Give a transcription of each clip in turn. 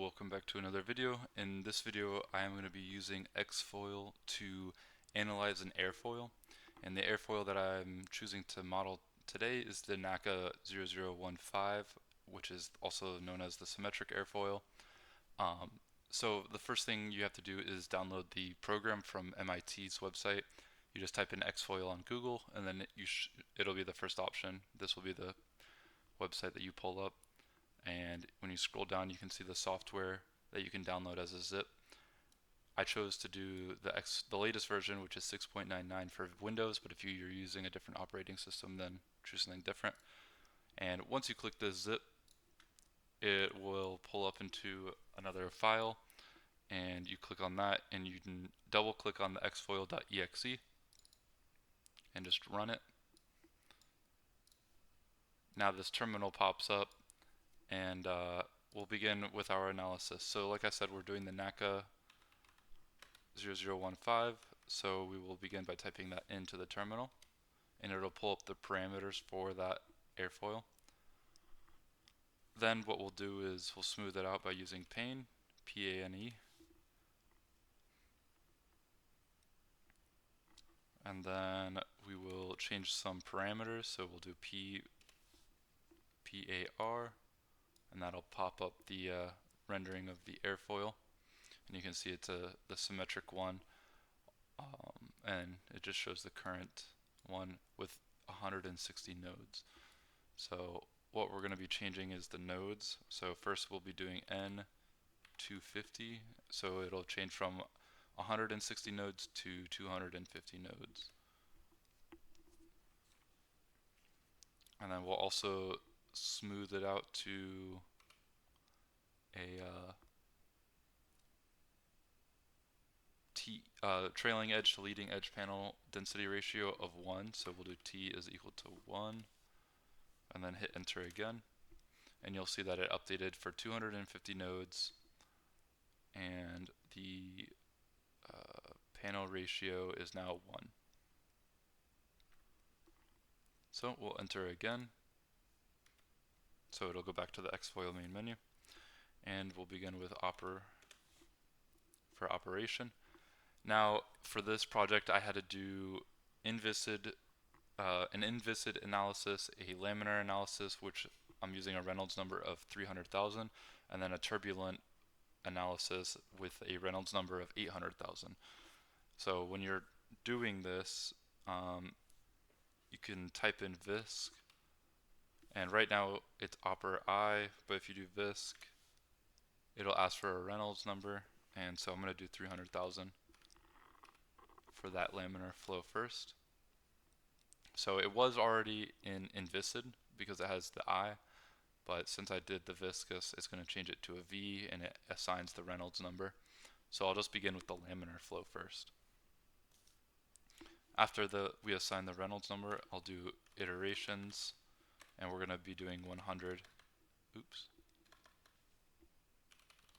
welcome back to another video. In this video I am going to be using XFoil to analyze an airfoil, and the airfoil that I'm choosing to model today is the NACA 0015, which is also known as the symmetric airfoil. So the first thing you have to do is download the program from MIT's website. You just type in XFoil on Google and then it'll be the first option. This will be the website that you pull up. And when you scroll down, you can see the software that you can download as a zip. I chose to do the latest version, which is 6.99 for Windows, but if you're using a different operating system, then choose something different. And once you click the zip, it will pull up into another file, and you click on that, and you can double click on the xfoil.exe and just run it. Now this terminal pops up, and we'll begin with our analysis. So like I said, we're doing the NACA 0015, so we will begin by typing that into the terminal, and it'll pull up the parameters for that airfoil. Then what we'll do is we'll smooth it out by using Pane, P-A-N-E, and then we will change some parameters, so we'll do P-A-R, and that'll pop up the rendering of the airfoil, and you can see it's the symmetric one, and it just shows the current one with 160 nodes. So what we're going to be changing is the nodes. So first we'll be doing N250, so it'll change from 160 nodes to 250 nodes. And then we'll also smooth it out to a trailing edge to leading edge panel density ratio of 1. So we'll do T is equal to 1, and then hit enter again. And you'll see that it updated for 250 nodes, and the panel ratio is now 1. So we'll enter again. So it'll go back to the XFoil main menu, and we'll begin with operation. Now for this project I had to do an inviscid analysis, a laminar analysis, which I'm using a Reynolds number of 300,000, and then a turbulent analysis with a Reynolds number of 800,000. So when you're doing this, you can type in visc, and right now it's oper_I, but if you do visc, it'll ask for a Reynolds number, and so I'm going to do 300,000 for that laminar flow first. So it was already in inviscid because it has the I, but since I did the viscous, it's going to change it to a V, and it assigns the Reynolds number. So I'll just begin with the laminar flow first. After we assign the Reynolds number, I'll do iterations, and we're going to be doing 100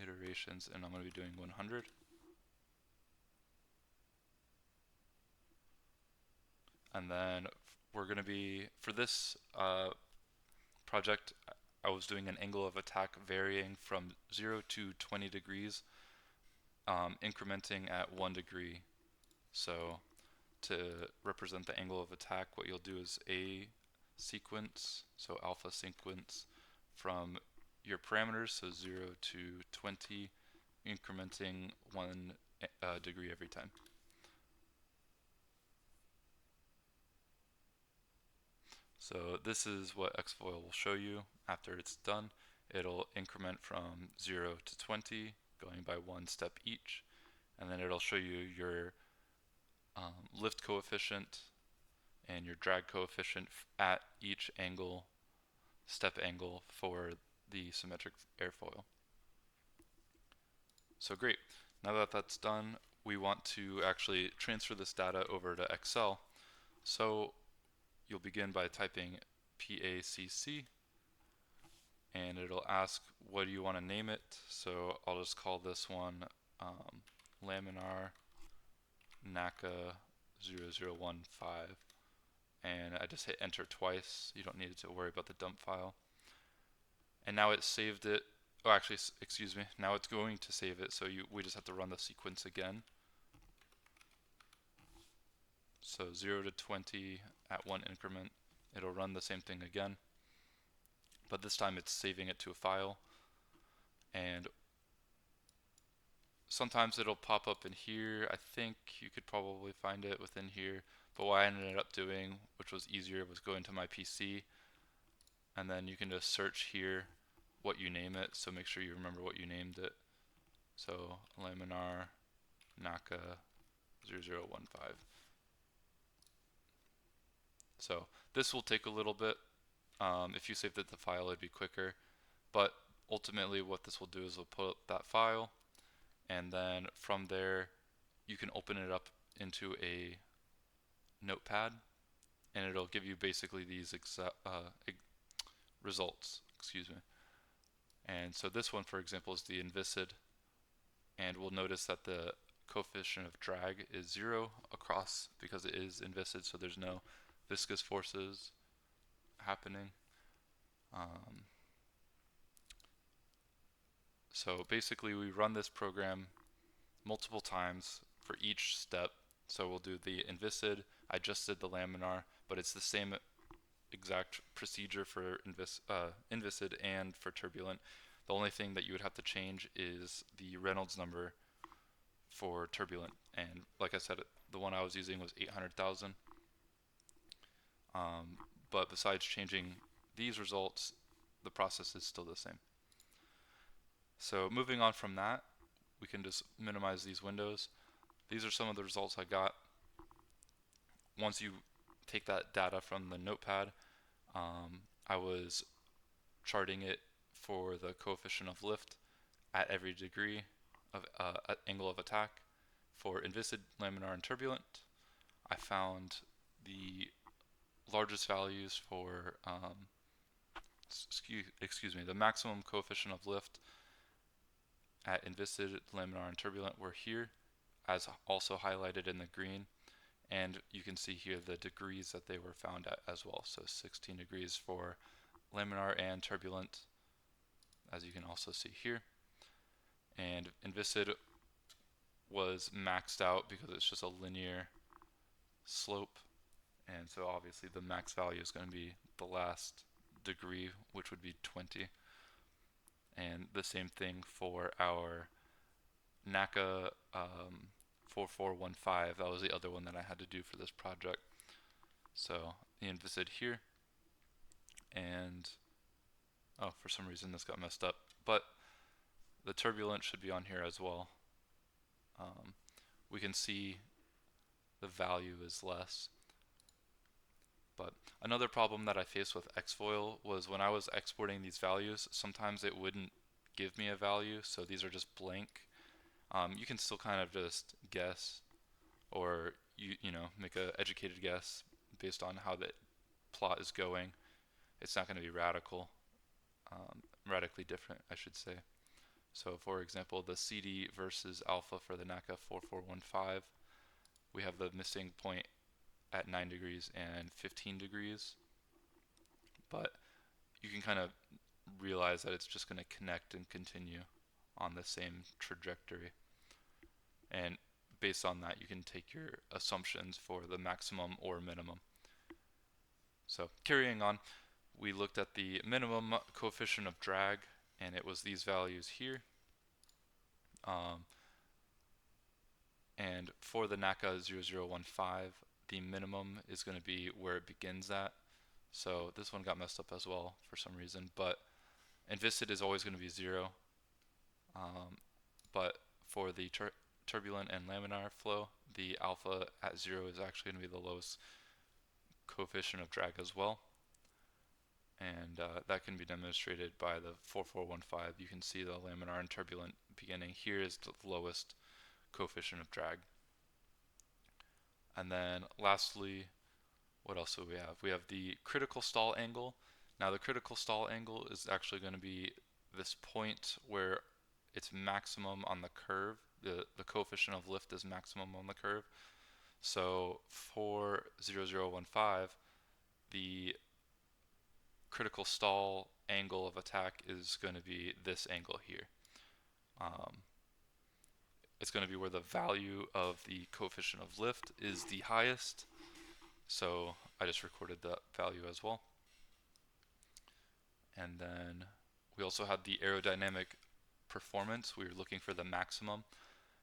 iterations, and I'm going to be doing 100. And then we're going to be, for this project, I was doing an angle of attack varying from 0 to 20 degrees, incrementing at 1 degree. So to represent the angle of attack, what you'll do is a sequence, so alpha sequence, from your parameters, so 0 to 20, incrementing 1 degree every time. So this is what XFoil will show you after it's done. It'll increment from 0 to 20, going by 1 step each, and then it'll show you your lift coefficient and your drag coefficient at each angle, step angle for the symmetric airfoil. So great. Now that that's done, we want to actually transfer this data over to Excel. So you'll begin by typing PACC, and it'll ask what do you want to name it. So I'll just call this one laminar NACA 0015, and I just hit enter twice. You don't need to worry about the dump file. And now it saved it oh, actually, excuse me. Now it's going to save it, so we just have to run the sequence again. So 0 to 20 at one increment. It'll run the same thing again, but this time it's saving it to a file. And sometimes it'll pop up in here. I think you could probably find it within here. But what I ended up doing, which was easier, was going to my PC, and then you can just search here what you name it. So make sure you remember what you named it. So laminar NACA 0015. So this will take a little bit. If you saved it the file, it'd be quicker. But ultimately what this will do is we'll pull up that file, and then from there you can open it up into a notepad, and it'll give you basically these results, excuse me. And so this one, for example, is the inviscid, and we'll notice that the coefficient of drag is 0 across because it is inviscid, so there's no viscous forces happening. So basically we run this program multiple times for each step. So we'll do the inviscid. I just did the laminar, but it's the same exact procedure for inviscid and for turbulent. The only thing that you would have to change is the Reynolds number for turbulent, and like I said, the one I was using was 800,000. But besides changing these results, the process is still the same. So moving on from that, we can just minimize these windows. These are some of the results I got. Once you take that data from the notepad, I was charting it for the coefficient of lift at every degree of angle of attack. For inviscid, laminar, and turbulent, I found the largest values for excuse me, the maximum coefficient of lift at inviscid, laminar, and turbulent were here, as also highlighted in the green. And you can see here the degrees that they were found at as well. So 16 degrees for laminar and turbulent, as you can also see here. And inviscid was maxed out because it's just a linear slope. And so obviously the max value is going to be the last degree, which would be 20. And the same thing for our NACA 4415. That was the other one that I had to do for this project. So the inviscid here, and oh, for some reason this got messed up, but the turbulent should be on here as well. We can see the value is less. But another problem that I faced with XFoil was when I was exporting these values, sometimes it wouldn't give me a value, so these are just blank. You can still kind of just guess, or you know, make an educated guess based on how the plot is going. It's not going to be radically different, I should say. So for example, the CD versus alpha for the NACA 4415, we have the missing point at 9 degrees and 15 degrees, but you can kind of realize that it's just going to connect and continue on the same trajectory, and based on that you can take your assumptions for the maximum or minimum. So carrying on, we looked at the minimum coefficient of drag, and it was these values here. And for the NACA 0015, the minimum is going to be where it begins at. So this one got messed up as well for some reason, but inviscid is always going to be 0. But for the turbulent and laminar flow, the alpha at 0 is actually going to be the lowest coefficient of drag as well. And that can be demonstrated by the 4415. You can see the laminar and turbulent beginning. Here is the lowest coefficient of drag. And then lastly, what else do we have? We have the critical stall angle. Now the critical stall angle is actually going to be this point where it's maximum on the curve. The coefficient of lift is maximum on the curve. So for 0015, the critical stall angle of attack is going to be this angle here. Um, it's going to be where the value of the coefficient of lift is the highest. So I just recorded that value as well. And then we also had the aerodynamic performance. We were looking for the maximum.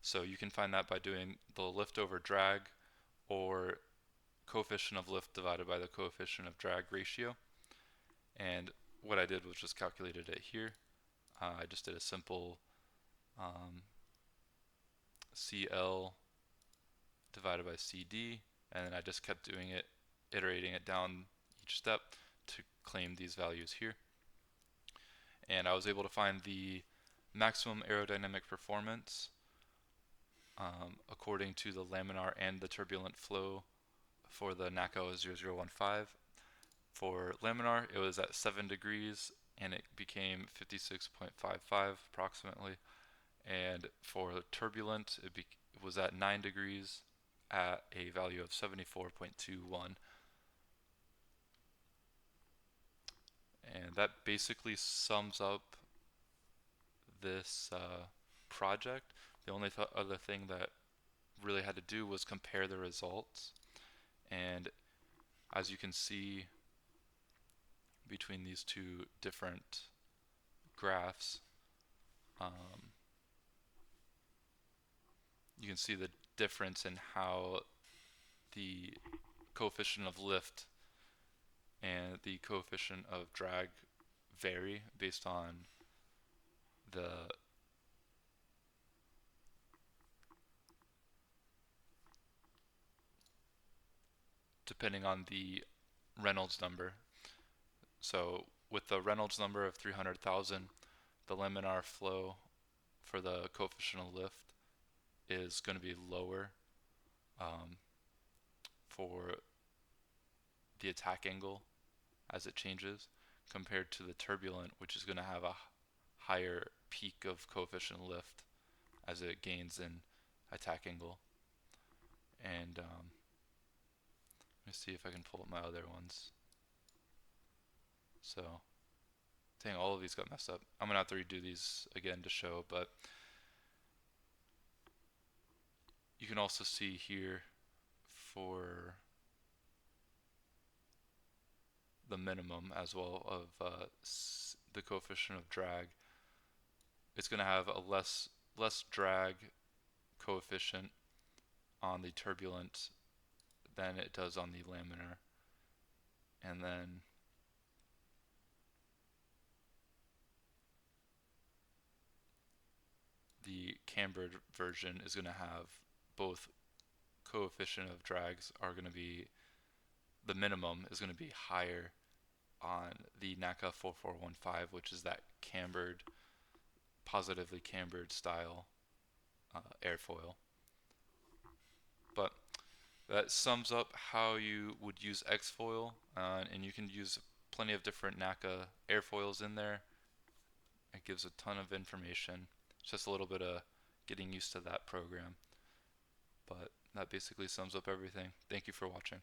So you can find that by doing the lift over drag, or coefficient of lift divided by the coefficient of drag ratio. And what I did was just calculated it here. I just did a simple CL divided by CD, and then I just kept doing it, iterating it down each step to claim these values here. And I was able to find the maximum aerodynamic performance according to the laminar and the turbulent flow for the NACA 0015. For laminar, it was at 7 degrees and it became 56.55 approximately. And for turbulent, it was at 9 degrees at a value of 74.21. And that basically sums up this project. The only other thing that really had to do was compare the results. And as you can see between these two different graphs, you can see the difference in how the coefficient of lift and the coefficient of drag vary based on the depending on the Reynolds number. So with the Reynolds number of 300,000, the laminar flow for the coefficient of lift is going to be lower for the attack angle as it changes, compared to the turbulent, which is going to have a higher peak of coefficient of lift as it gains in attack angle. And let me see if I can pull up my other ones. So, dang, all of these got messed up. I'm gonna have to redo these again to show, but you can also see here for the minimum as well of the coefficient of drag, it's going to have a less drag coefficient on the turbulent than it does on the laminar. And then the cambered version is going to have both coefficient of drags are going to be, the minimum is going to be higher on the NACA 4415, which is that cambered, positively cambered style airfoil. But that sums up how you would use XFoil, and you can use plenty of different NACA airfoils in there. It gives a ton of information. It's just a little bit of getting used to that program. But that basically sums up everything. Thank you for watching.